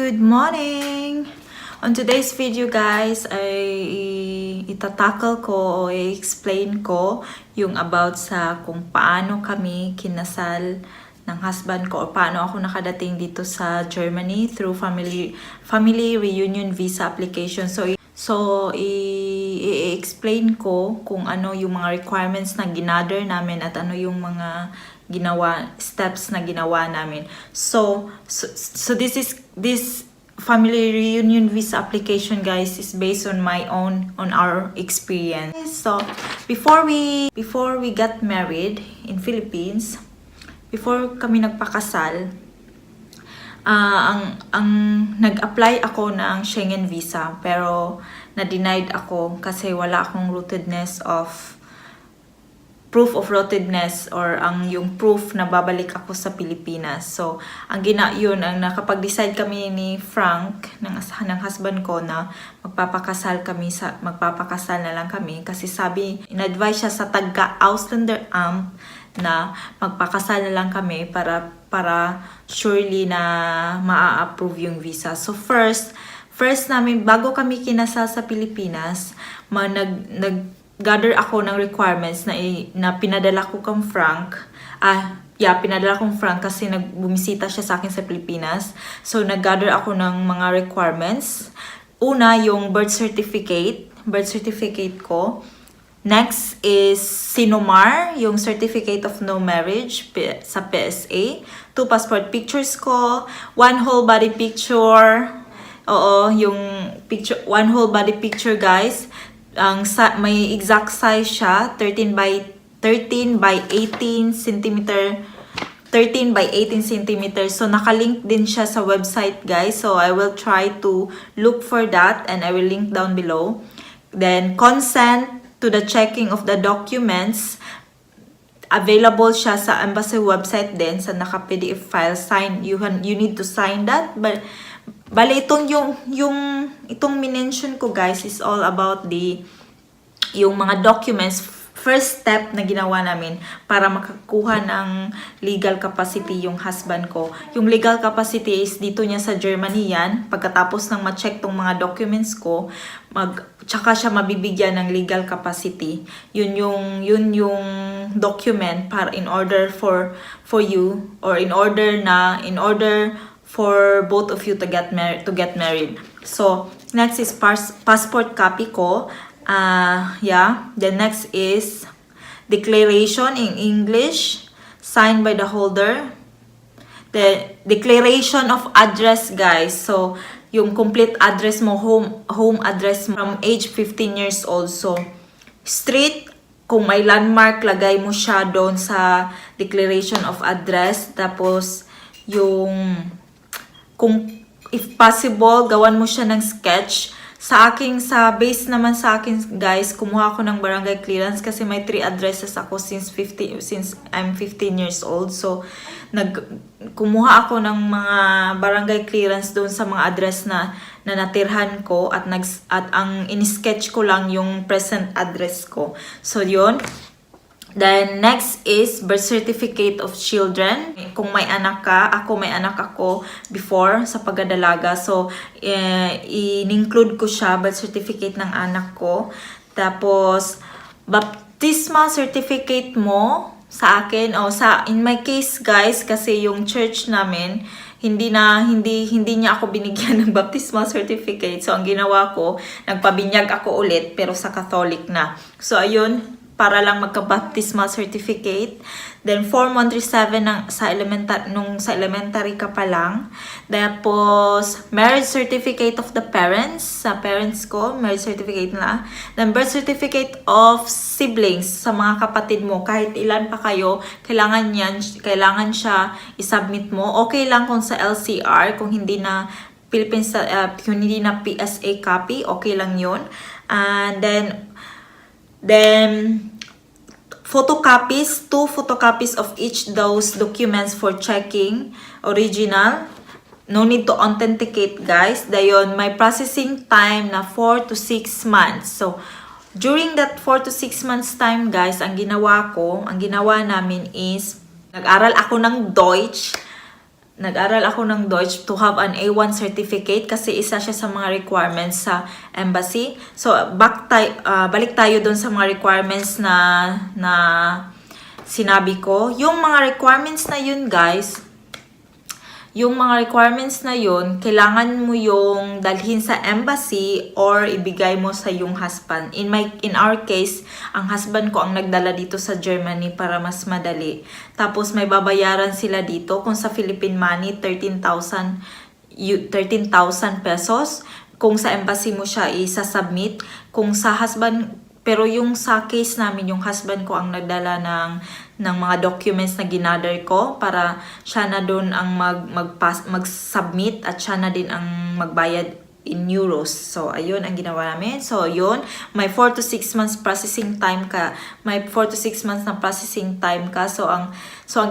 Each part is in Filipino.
Good morning! On today's video guys ay itatakal ko o i-explain ko yung about sa kung paano kami kinasal ng husband ko o paano ako nakadating dito sa Germany through family reunion visa application. So i-explain ko kung ano yung mga requirements na ginather namin at ano yung mga steps na ginawa namin. So this family reunion visa application guys is based on our experience. So before we got married in Philippines, before kami nagpakasal, ang nag-apply ako ng Schengen visa pero na-denied ako kasi wala akong proof of rootedness or yung proof na babalik ako sa Pilipinas. So, ang nakapag-decide kami ni Frank, ng husband ko, na magpapakasal na lang kami kasi in-advise siya sa taga-Ausländer Amt na magpakasal na lang kami para surely na ma-approve yung visa. So first namin, bago kami kinasal sa Pilipinas, gather ako ng requirements na pinadala ko kang Frank. Pinadala kong Frank kasi bumisita siya sa akin sa Pilipinas. So nag-gather ako ng mga requirements. Una, yung birth certificate ko. Next is Sinomar, yung certificate of no marriage sa PSA. 2 passport pictures ko, 1 whole body picture. Oo, yung picture, 1 whole body picture guys. May exact size siya, 13 by 18 cm. 13 by 18 cm. So nakalink din siya sa website guys. So I will try to look for that and I will link down below. Then consent to the checking of the documents. Available siya sa embassy website din sa naka-PDF file. You need to sign that. Bale, itong minention ko guys is all about yung mga documents, first step na ginawa namin para makakuha ng legal capacity yung husband ko. Yung legal capacity is dito niya sa Germany yan. Pagkatapos ng ma-check tong mga documents ko, tsaka siya mabibigyan ng legal capacity. Yun yung document para in order for you or in order for both of you to get married. So next is passport copy ko. The next is declaration in English signed by the holder. The declaration of address guys. So yung complete address mo, home address from age 15 years old. So street, kung may landmark, lagay mo siya doon sa declaration of address. Tapos kung if possible, gawan mo siya ng sketch. Sa base naman sa akin guys, kumuha ako ng barangay clearance kasi may 3 addresses ako since I'm 15 years old. So kumuha ako ng mga barangay clearance doon sa mga address na natirhan ko at ang in-sketch ko lang yung present address ko. So yun. Then next is birth certificate of children. Kung may anak ka, may anak ako before sa pagdadalaga. So in-include ko siya, birth certificate ng anak ko. Tapos baptismal certificate mo sa akin in my case guys, kasi yung church namin hindi niya ako binigyan ng baptismal certificate. So ang ginawa ko, nagpabinyag ako ulit pero sa Catholic na. So ayun, para lang magka-baptismal certificate. Then Form 137 sa elementary ka pa lang. Tapos marriage certificate of the parents, sa parents ko, marriage certificate na. Then birth certificate of siblings, sa mga kapatid mo, kahit ilan pa kayo, kailangan siya i-submit mo. Okay lang kung sa LCR, kung hindi na PSA copy, okay lang 'yun. And then photocopies, 2 photocopies of each those documents for checking original. No need to authenticate guys. Dayon, may processing time na 4 to 6 months. So during that 4 to 6 months time guys, ang ginawa namin is nag-aral ako ng Deutsch. nag-aral ako ng Deutsch to have an A1 certificate kasi isa siya sa mga requirements sa embassy. So, balik tayo dun sa mga requirements na sinabi ko. Yung mga requirements na yun, guys, kailangan mo yung dalhin sa embassy or ibigay mo sa yung husband. In our case, ang husband ko ang nagdala dito sa Germany para mas madali. Tapos may babayaran sila dito. Kung sa Philippine money, 13,000 pesos. Kung sa embassy mo siya isa-submit. Kung sa husband, pero yung sa case namin, yung husband ko ang nagdala ng mga documents na ginather ko para siya na doon ang mag-submit at siya na din ang magbayad in euros. So, ayun ang ginawa namin. So, yun. May 4 to 6 months processing time ka. May 4 to 6 months na processing time ka. So, ang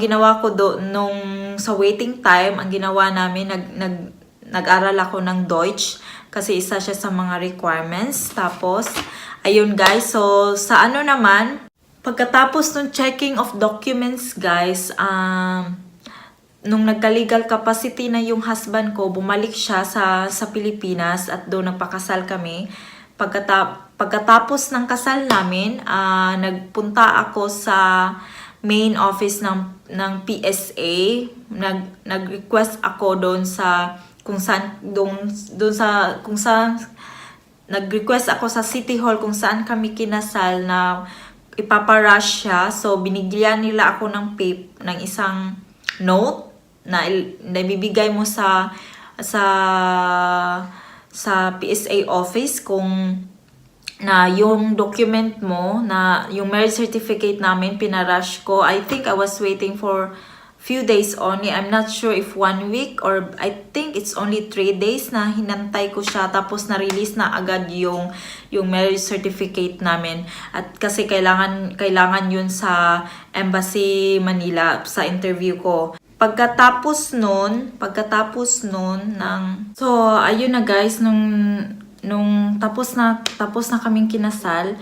ginawa ko nung sa waiting time, ang ginawa namin, nag-aral ako ng Deutsch kasi isa siya sa mga requirements. Tapos, ayun guys, so sa ano naman, pagkatapos ng checking of documents guys, nung nagka-legal capacity na yung husband ko, bumalik siya sa Pilipinas at doon nagpakasal kami. Pagkatapos ng kasal namin, nagpunta ako sa main office ng PSA. Nag-request ako doon sa nag-request ako sa City Hall kung saan kami kinasal na ipaparush siya. So, binigyan nila ako ng isang note na ibibigay mo sa PSA office kung na yung document mo, na yung marriage certificate namin, pinarush ko. I think I was waiting for few days only. I'm not sure if 1 week or I think it's only 3 days na hinantay ko siya tapos na-release na agad yung marriage certificate namin. At kasi kailangan yun sa Embassy Manila sa interview ko. Pagkatapos nun so ayun na guys, nung tapos na kaming kinasal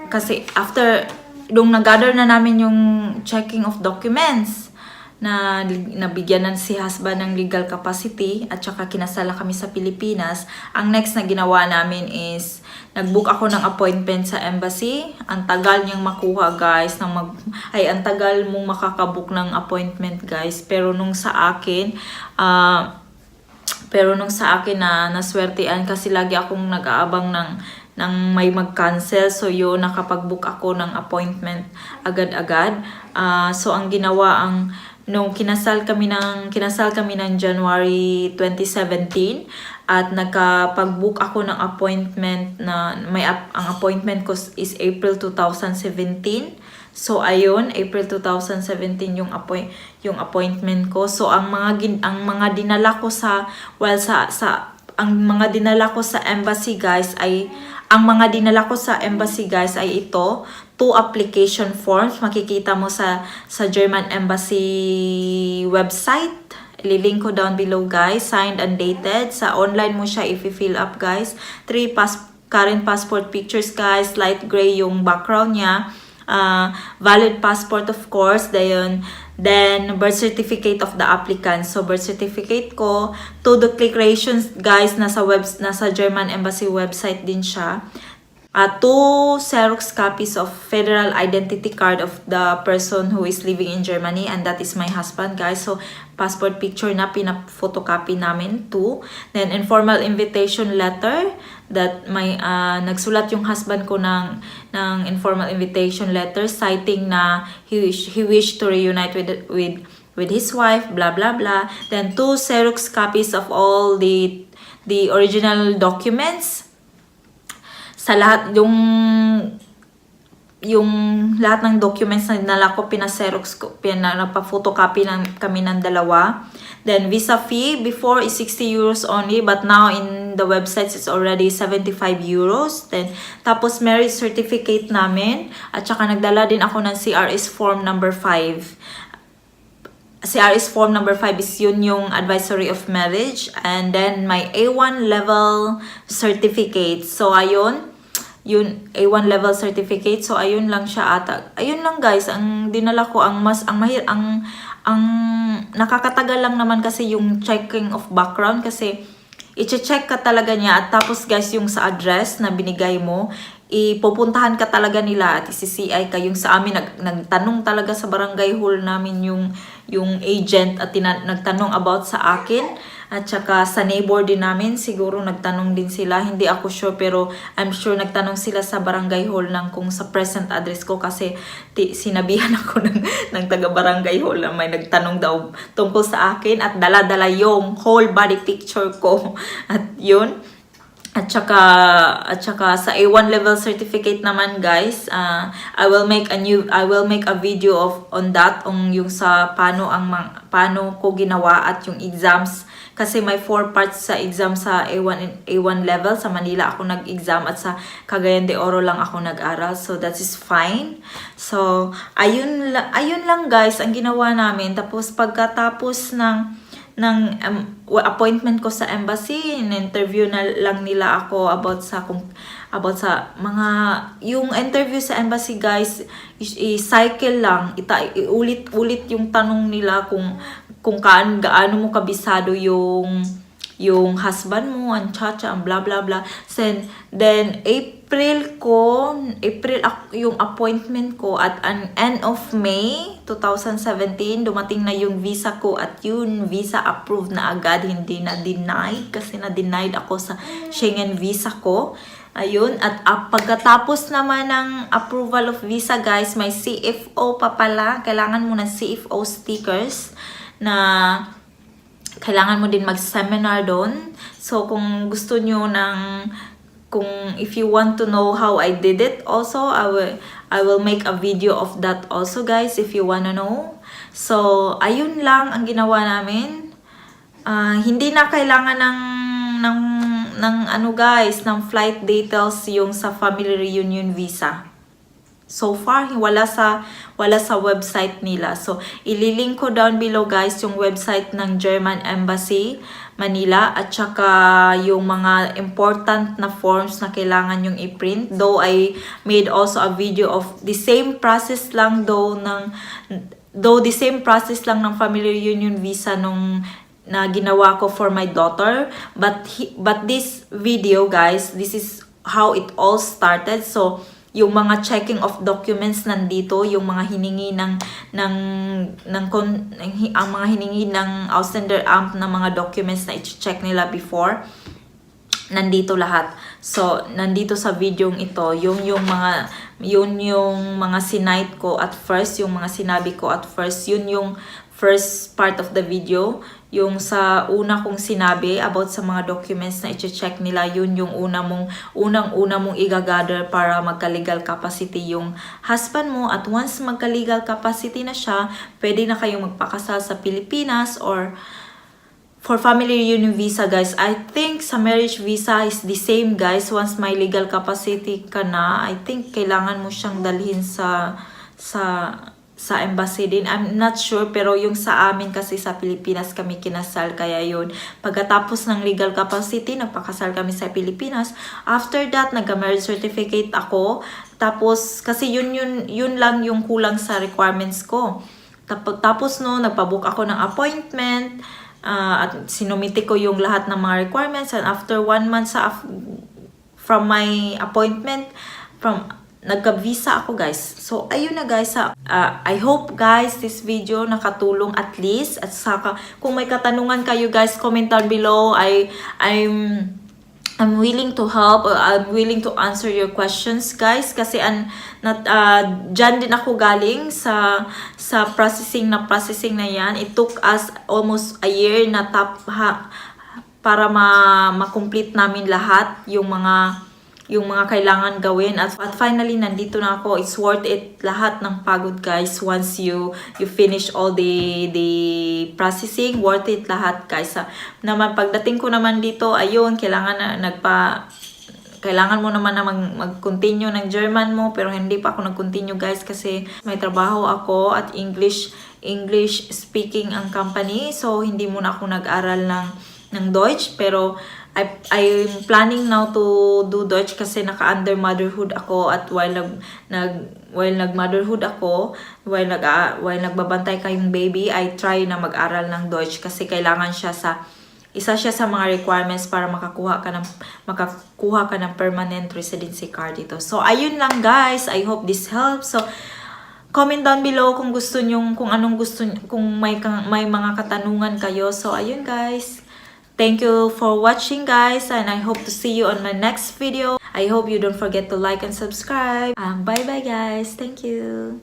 kasi after nung nag-gather na namin yung checking of documents na nabigyan na si husband ng legal capacity at saka kinasala kami sa Pilipinas, ang next na ginawa namin is nag-book ako ng appointment sa embassy. Ang tagal niyang makuha guys, ang tagal mong makakabook ng appointment guys. Pero nung sa akin na naswertean kasi lagi akong nag-aabang ng may mag-cancel. So yun, nakapag-book ako ng appointment agad-agad. So ang ginawa nung kinasal kami ng January 2017 at nakapag-book ako ng appointment na ang appointment ko is April 2017. So ayun, April 2017 yung appointment ko. So ang mga dinala ko sa embassy guys ay ito, 2 application forms. Makikita mo sa German Embassy website. Ililink ko down below guys. Signed and dated. Sa online mo siya i-fill up guys. 3 current passport pictures guys. Light gray yung background niya. Valid passport of course. Then birth certificate of the applicant. So birth certificate ko. 2 declarations guys. Nasa German Embassy website din siya. 2 Xerox copies of Federal Identity Card of the person who is living in Germany, and that is my husband guys. So passport picture na pina-photocopy namin 2. Then informal invitation letter that nagsulat yung husband ko ng informal invitation letter citing na he wished to reunite with his wife, blah blah blah. Then 2 Xerox copies of all the original documents. Sa lahat yung lahat ng documents na dinala ko, pina-xerox ko, nagpa-photocopy kami ng 2. Then visa fee before is 60 euros only, but now in the websites it's already 75 euros. Then tapos marriage certificate namin at saka nagdala din ako ng CRS form number 5. CRS form number 5 is yun yung advisory of marriage, and then my A1 level certificate. So ayun, yun A1 level certificate. So ayun lang siya ata. Ayun lang guys, ang dinala ko ang nakakatagal lang naman kasi yung checking of background kasi i-check ka talaga niya at tapos guys yung sa address na binigay mo ipupuntahan ka talaga nila at isi-CI ka. Yung sa amin nagtanong talaga sa barangay hall namin yung agent at nagtanong about sa akin. At saka sa neighbor din namin, siguro nagtanong din sila. Hindi ako sure pero I'm sure nagtanong sila sa barangay hall ng kung sa present address ko kasi sinabihan ako ng taga-barangay hall na may nagtanong daw tungkol sa akin at dala-dala yung whole body picture ko. At yun. At saka sa A1 level certificate naman guys, I will make a video on that yung sa paano ko ginawa at yung exams kasi may 4 parts sa exam sa A1 level. Sa Manila ako nag-exam at sa Cagayan de Oro lang ako nag-aral. So that is fine. So ayun lang guys ang ginawa namin. Tapos pagkatapos ng appointment ko sa embassy, in-interview na lang nila ako about sa mga yung interview sa embassy guys, i-cycle lang, ulit yung tanong nila kung gaano mo kabisado yung husband mo, ang chacha, ang blah blah blah. Then April yung appointment ko at an end of May 2017 dumating na yung visa ko at yun visa approved na agad, hindi na denied kasi na denied ako sa Schengen visa ko. Ayun, at pagkatapos naman ng approval of visa guys, may CFO pa pala. Kailangan mo ng CFO stickers na kailangan mo din mag-seminar doon. So, kung gusto nyo if you want to know how I did it also, I will make a video of that also guys if you wanna know. So, ayun lang ang ginawa namin. Hindi na kailangan ng ng flight details yung sa family reunion visa. So far, wala sa website nila. So, ililink ko down below guys yung website ng German Embassy Manila at saka yung mga important na forms na kailangan yung i-print. Though I made also a video of the same process lang the same process lang ng family reunion visa na ginawa ko for my daughter. But this video guys, this is how it all started. So, yung mga checking of documents nandito, yung mga hiningi ang mga hiningi ng Ausländer Amt na mga documents na i-check nila before, nandito lahat. So, nandito sa videong ito, yung mga sinight ko at first, yung mga sinabi ko at first, yun yung first part of the video. Yung sa una kong sinabi about sa mga documents na i-check nila, yun yung unang-una mong i-gather para magka-legal capacity yung husband mo. At once magka-legal capacity na siya, pwede na kayong magpakasal sa Pilipinas. Or for family reunion visa guys, I think sa marriage visa is the same guys. Once may legal capacity ka na, I think kailangan mo siyang dalhin sa embassy din. I'm not sure pero yung sa amin kasi sa Pilipinas kami kinasal, kaya yun. Pagkatapos ng legal capacity, nagpakasal kami sa Pilipinas. After that, nagka-marriage certificate ako. Tapos kasi yun lang yung kulang sa requirements ko. Tapos no, nagpabook ako ng appointment at sinumiti ko yung lahat ng mga requirements, and after 1 month from my appointment, nagka-visa ako guys. So, ayun na guys. I hope guys, this video nakatulong at least. At saka, kung may katanungan kayo guys, comment down below. I'm willing to help. I'm willing to answer your questions guys. Kasi dyan din ako galing sa processing na yan. It took us almost a year na para ma-complete namin lahat yung mga kailangan gawin. At finally, nandito na ako. It's worth it lahat ng pagod guys. Once you finish all the processing, worth it lahat guys. Naman, pagdating ko naman dito, ayun, kailangan mo naman na mag-continue ng German mo, pero hindi pa ako nag-continue guys kasi may trabaho ako at English speaking ang company. So, hindi muna ako nag-aral ng Deutsch, pero I'm planning now to do Deutsch kasi naka-under motherhood ako at while nag-motherhood ako, while nagbabantay kayong baby, I try na mag-aral ng Deutsch kasi kailangan siya isa siya sa mga requirements para makakuha ka ng permanent residency card dito. So, ayun lang guys. I hope this helps. So, comment down below kung gusto nyo, kung may mga katanungan kayo. So, ayun guys. Thank you for watching guys, and I hope to see you on my next video. I hope you don't forget to like and subscribe. Bye bye guys. Thank you.